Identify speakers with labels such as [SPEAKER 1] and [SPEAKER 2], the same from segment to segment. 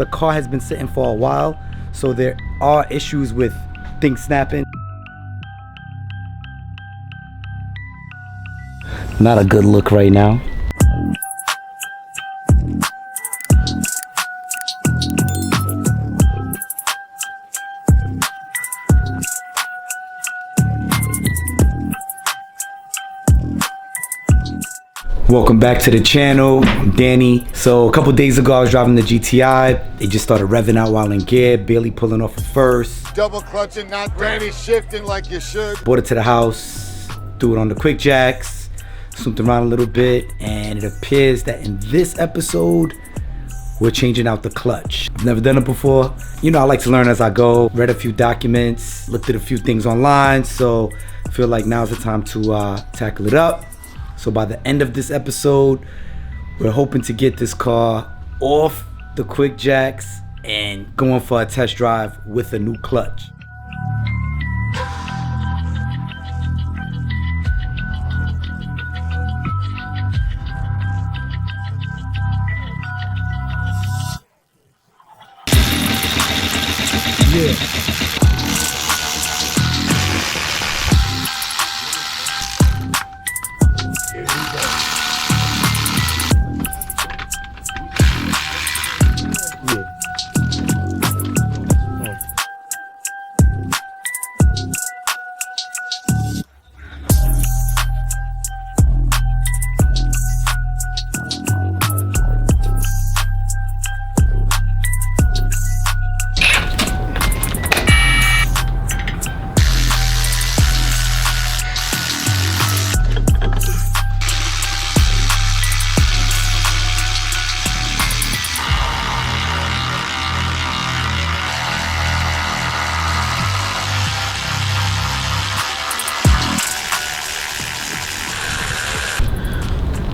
[SPEAKER 1] The car has been sitting for a while, so there are issues with things snapping. Not a good look right now. Welcome back to the channel. I'm Danny. So a couple days ago I was driving the GTI. It just started revving out while in gear, barely pulling off at first.
[SPEAKER 2] Double clutching, not granny shifting like you should.
[SPEAKER 1] Brought it to the house, threw it on the quick jacks, swooped around a little bit, and it appears that in this episode we're changing out the clutch. I've never done it before. You know, I like to learn as I go. Read a few documents, looked at a few things online, so I feel like now's the time to tackle it up. So by the end of this episode, we're hoping to get this car off the quick jacks and going for a test drive with a new clutch. Yeah.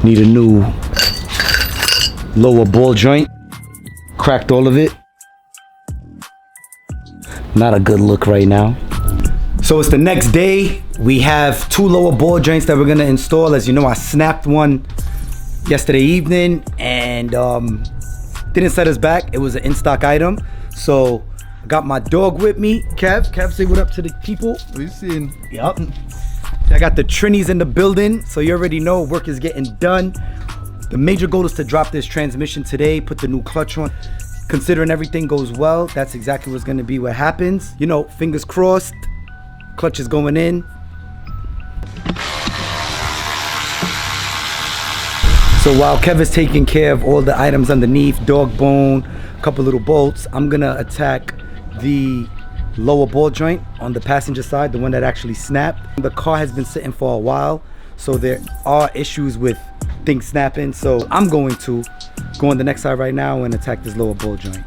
[SPEAKER 1] Need a new lower ball joint. Cracked all of it. Not a good look right now. So it's the next day. We have two lower ball joints that we're gonna install. As you know, I snapped one yesterday evening and didn't set us back. It was an in-stock item. So I got my dog with me. Kev, say what up to the people.
[SPEAKER 2] What you seeing?
[SPEAKER 1] Yup. I got the Trinis in the building, so you already know work is getting done. The major goal is to drop this transmission today, put the new clutch on. Considering everything goes well, that's exactly what's gonna be what happens. You know, fingers crossed, clutch is going in. So while Kev is taking care of all the items underneath, dog bone, a couple little bolts, I'm gonna attack the lower ball joint on the passenger side, the one that actually snapped. The car has been sitting for a while, so there are issues with things snapping. So I'm going to go on the next side right now and attack this lower ball joint.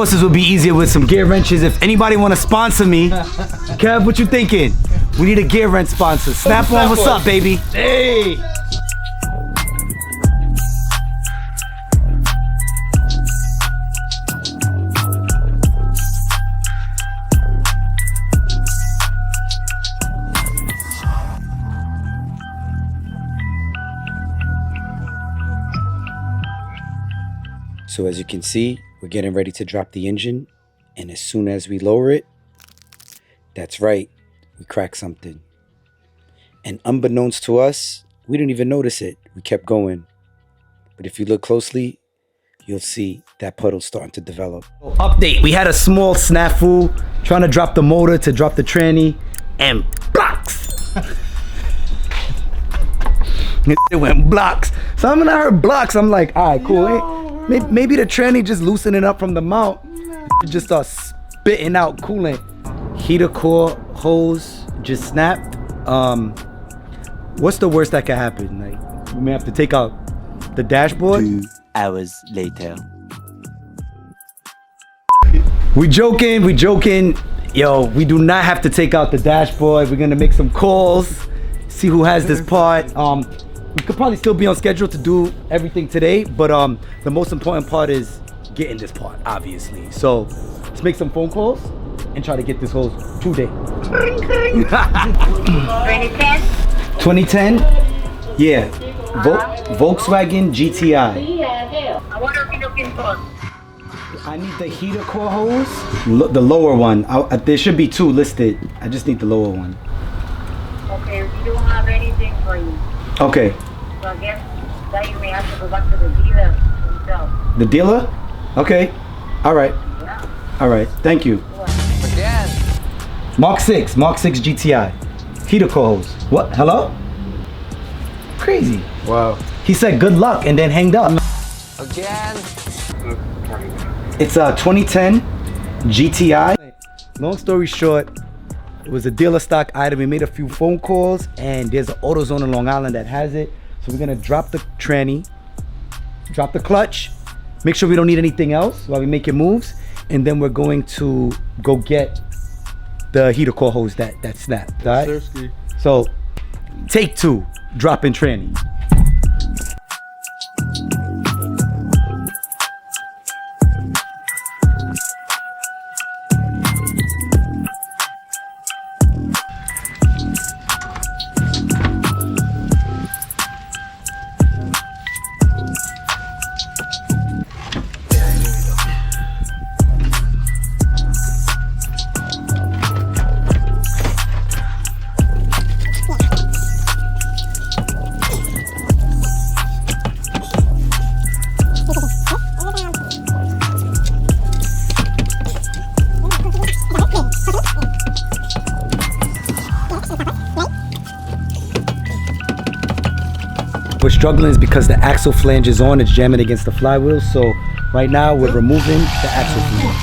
[SPEAKER 1] This will be easier with some gear wrenches. If anybody want to sponsor me, Kev, what you thinking? We need a gear wrench sponsor. Snap on, what's up, baby? Hey! So as you can see, we're getting ready to drop the engine, and as soon as we lower it, that's right, we cracked something. And unbeknownst to us, we didn't even notice it. We kept going. But if you look closely, you'll see that puddle's starting to develop. Update, we had a small snafu trying to drop the motor to drop the tranny, and blocks. It went blocks. So when I heard blocks, I'm like, all right, cool. Maybe the tranny just loosening up from the mount. It just starts spitting out coolant. Heater core hose just snapped. What's the worst that could happen? Like, we may have to take out the dashboard.
[SPEAKER 3] 2 hours later.
[SPEAKER 1] We joking. Yo, we do not have to take out the dashboard. We're gonna make some calls, see who has this part. We could probably still be on schedule to do everything today, but the most important part is getting this part, obviously. So let's make some phone calls and try to get this hose today.
[SPEAKER 4] 2010?
[SPEAKER 1] 2010? Yeah. Volkswagen GTI.
[SPEAKER 4] What are we looking for?
[SPEAKER 1] I need the heater core hose, the lower one. There should be 2 listed. I just need the lower one.
[SPEAKER 4] Okay, we don't have anything for you.
[SPEAKER 1] Okay.
[SPEAKER 4] So I guess that you may have to go back to the dealer himself.
[SPEAKER 1] The dealer? Okay. All right.
[SPEAKER 4] Yeah.
[SPEAKER 1] All right. Thank you.
[SPEAKER 5] Again.
[SPEAKER 1] Mark 6 GTI. Heater core hose. What? Hello? Crazy.
[SPEAKER 2] Wow.
[SPEAKER 1] He said good luck and then hanged up.
[SPEAKER 5] Again.
[SPEAKER 1] It's a 2010 GTI. Long story short, it was a dealer stock item. We made a few phone calls and there's an AutoZone in Long Island that has it. So we're gonna drop the tranny, drop the clutch, make sure we don't need anything else while we making moves, and then we're going to go get the heater core hose that snapped. All right?
[SPEAKER 2] Thirsty.
[SPEAKER 1] So take 2, drop in tranny. We're struggling is because the axle flange is on, it's jamming against the flywheel. So right now we're removing the axle flange.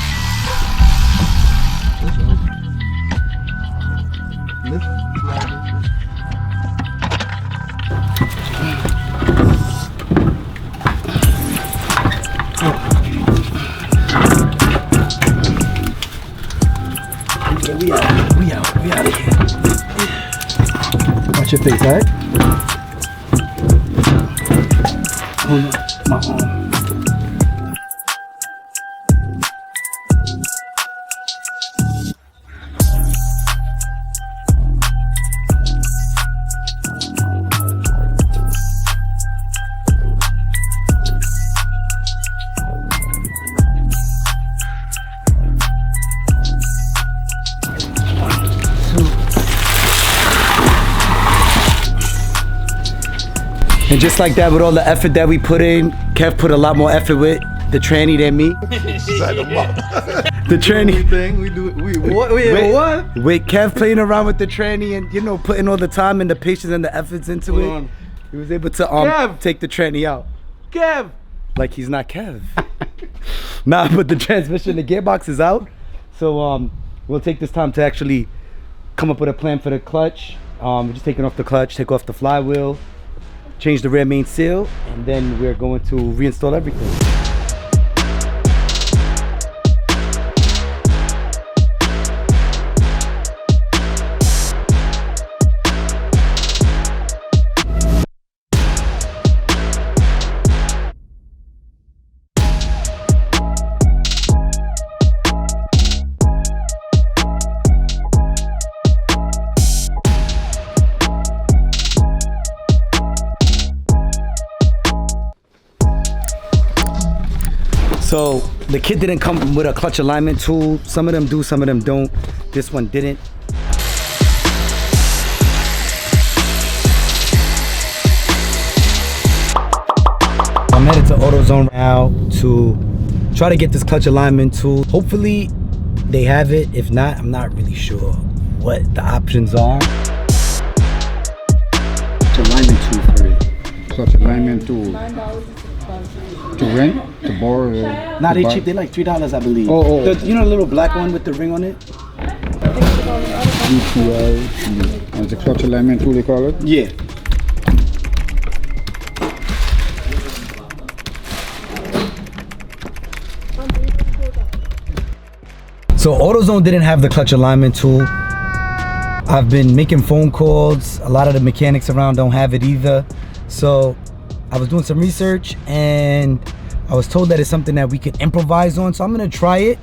[SPEAKER 1] We out of here. Watch your face, alright? Oh no, my arm. And just like that, with all the effort that we put in, Kev put a lot more effort with the tranny than me. The tranny.
[SPEAKER 2] What?
[SPEAKER 1] With Kev playing around with the tranny and, you know, putting all the time and the patience and the efforts into
[SPEAKER 2] Hold
[SPEAKER 1] it,
[SPEAKER 2] on.
[SPEAKER 1] he was able to
[SPEAKER 2] Kev!
[SPEAKER 1] take the tranny out.
[SPEAKER 2] Kev!
[SPEAKER 1] Like he's not Kev. Nah, but the transmission, the gearbox is out. So we'll take this time to actually come up with a plan for the clutch. We're just taking off the clutch, take off the flywheel, change the rear main seal, and then we're going to reinstall everything. So the kit didn't come with a clutch alignment tool. Some of them do, some of them don't. This one didn't. I'm headed to AutoZone now to try to get this clutch alignment tool. Hopefully they have it. If not, I'm not really sure what the options are.
[SPEAKER 6] Clutch alignment tool for it. Clutch alignment tool. To rent? To borrow?
[SPEAKER 1] Nah, they cheap. They like $3, I believe.
[SPEAKER 6] Oh.
[SPEAKER 1] You know the little black one with the ring on it?
[SPEAKER 6] GTI. It's a clutch alignment tool, they call it?
[SPEAKER 1] Yeah. So AutoZone didn't have the clutch alignment tool. I've been making phone calls. A lot of the mechanics around don't have it either. So I was doing some research and I was told that it's something that we can improvise on, so I'm gonna try it.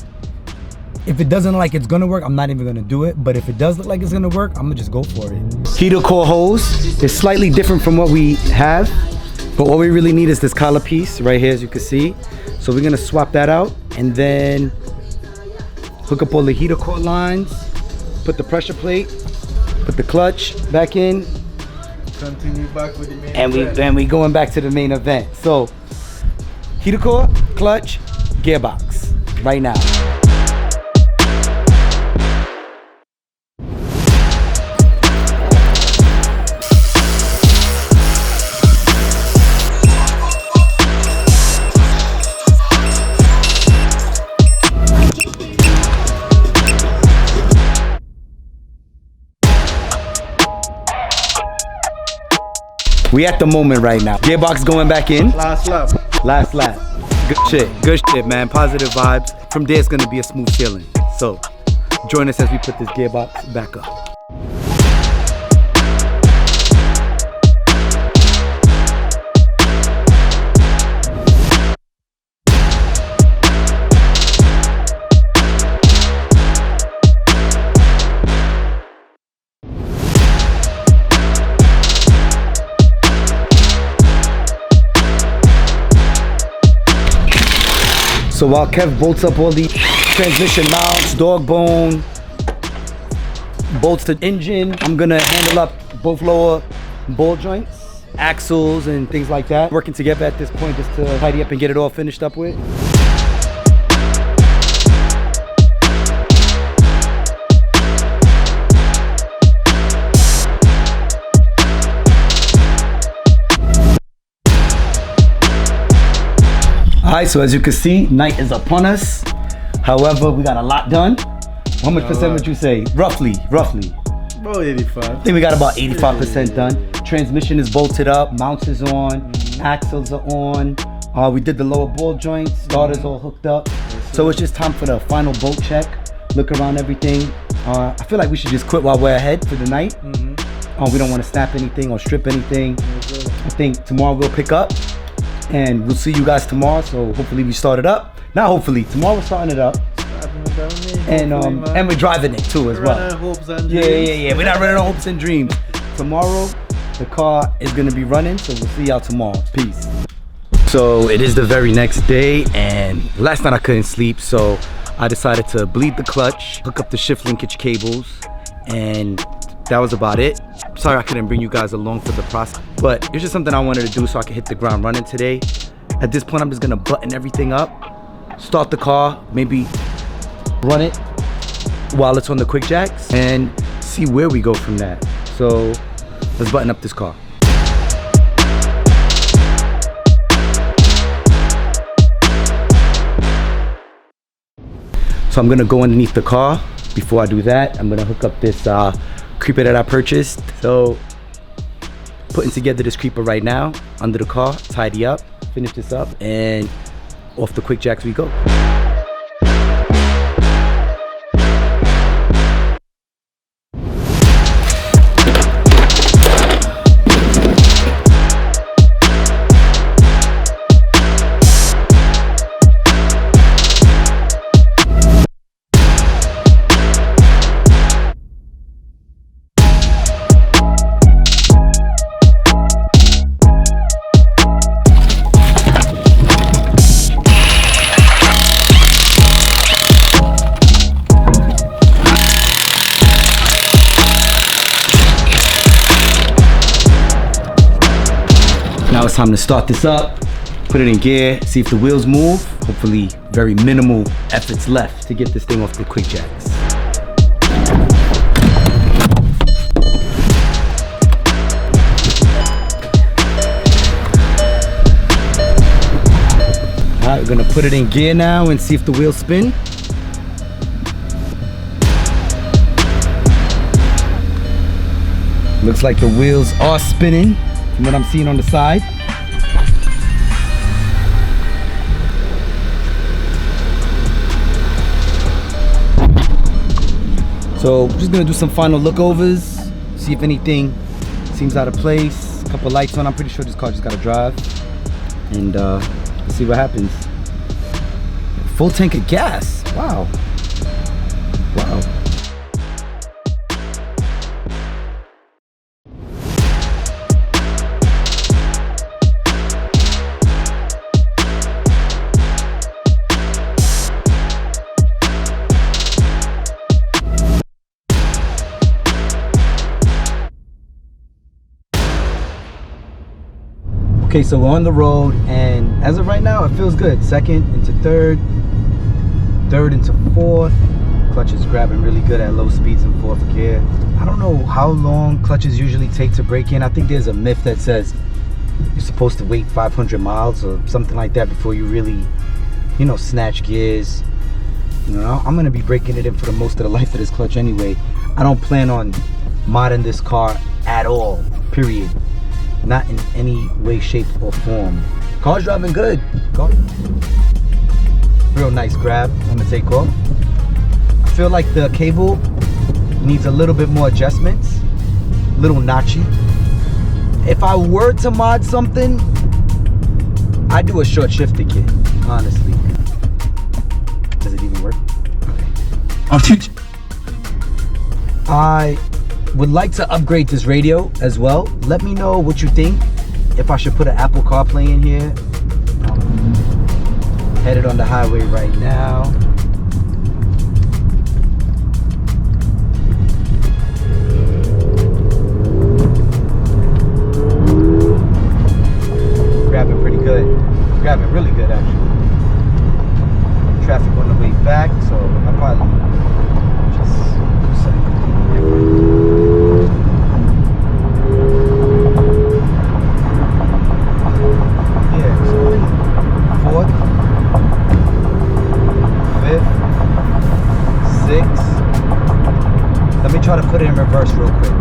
[SPEAKER 1] If it doesn't look like it's gonna work, I'm not even gonna do it. But if it does look like it's gonna work, I'm gonna just go for it. Heater core hose is slightly different from what we have, but all we really need is this collar piece right here, as you can see. So we're gonna swap that out and then hook up all the heater core lines, put the pressure plate, put the clutch back in,
[SPEAKER 2] Continue back with the main
[SPEAKER 1] and
[SPEAKER 2] event.
[SPEAKER 1] we going back to the main event. So heater core, clutch, gearbox right now. We at the moment right now. Gearbox going back in.
[SPEAKER 2] Last lap.
[SPEAKER 1] Last lap. Good shit, man. Positive vibes. From there, it's gonna be a smooth sailing. So, join us as we put this gearbox back up. So while Kev bolts up all the transmission mounts, dog bone, bolts to engine, I'm gonna handle up both lower ball joints, axles, and things like that. Working together at this point just to tidy up and get it all finished up with. Alright, so as you can see, night is upon us. However, we got a lot done. How much percent would you say? Roughly.
[SPEAKER 2] About 85.
[SPEAKER 1] I think we got about 85% done. Transmission is bolted up, mounts is on, axles are on. We did the lower ball joints, starters all hooked up. So it's just time for the final bolt check. Look around everything. I feel like we should just quit while we're ahead for the night. We don't want to snap anything or strip anything. I think tomorrow we'll pick up. And we'll see you guys tomorrow. So hopefully we start it up. Not hopefully, tomorrow we're starting it up. And we're driving it too as well. Yeah. We're not running on hopes and dreams. Tomorrow the car is gonna be running, so we'll see y'all tomorrow. Peace. So it is the very next day, and last night I couldn't sleep, so I decided to bleed the clutch, hook up the shift linkage cables, and that was about it. Sorry I couldn't bring you guys along for the process, but it's just something I wanted to do so I could hit the ground running today. At this point, I'm just gonna button everything up, start the car, maybe run it while it's on the quick jacks, and see where we go from that. So let's button up this car. So I'm gonna go underneath the car. Before I do that, I'm gonna hook up this creeper that I purchased. So putting together this creeper right now under the car, tidy up, finish this up, and off the quick jacks we go. Now it's time to start this up, put it in gear, see if the wheels move. Hopefully very minimal efforts left to get this thing off the quick jacks. All right, we're gonna put it in gear now and see if the wheels spin. Looks like the wheels are spinning from what I'm seeing on the side. So we're just gonna do some final lookovers, see if anything seems out of place. A couple lights on. I'm pretty sure this car just got to drive. And Let's see what happens. Full tank of gas. Wow. Wow. Okay, so we're on the road, and as of right now, it feels good. Second into third, third into fourth. Clutch is grabbing really good at low speeds in fourth gear. I don't know how long clutches usually take to break in. I think there's a myth that says you're supposed to wait 500 miles or something like that before you really, you know, snatch gears. You know, I'm gonna be breaking it in for the most of the life of this clutch anyway. I don't plan on modding this car at all, period. Not in any way, shape, or form. Car's driving good. Real nice grab on the takeoff. I feel like the cable needs a little bit more adjustments. Little notchy. If I were to mod something, I'd do a short shifter kit, honestly. Does it even work? Okay. I would like to upgrade this radio as well. Let me know what you think. If I should put an Apple CarPlay in here. Headed on the highway right now. Grabbing pretty good. Grabbing really good actually. Traffic on the way back, so I'll probably just do something completely different. Fourth, fifth, sixth. Let me try to put it in reverse real quick.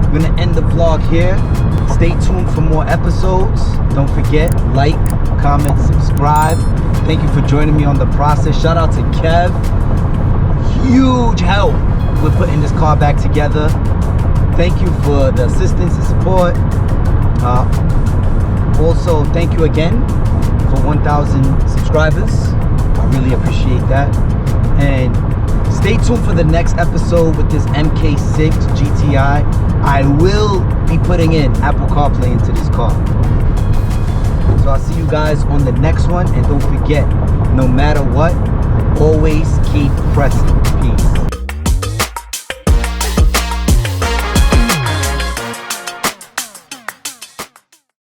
[SPEAKER 1] I'm gonna end the vlog here. Stay tuned for more episodes. Don't forget, like, comment, subscribe. Thank you for joining me on the process. Shout out to Kev. Huge help with putting this car back together. Thank you for the assistance and support. Also, thank you again for 1,000 subscribers. I really appreciate that. And stay tuned for the next episode with this MK6 GTI. I will be putting in Apple CarPlay into this car. So I'll see you guys on the next one. And don't forget, no matter what, always keep pressing. Peace.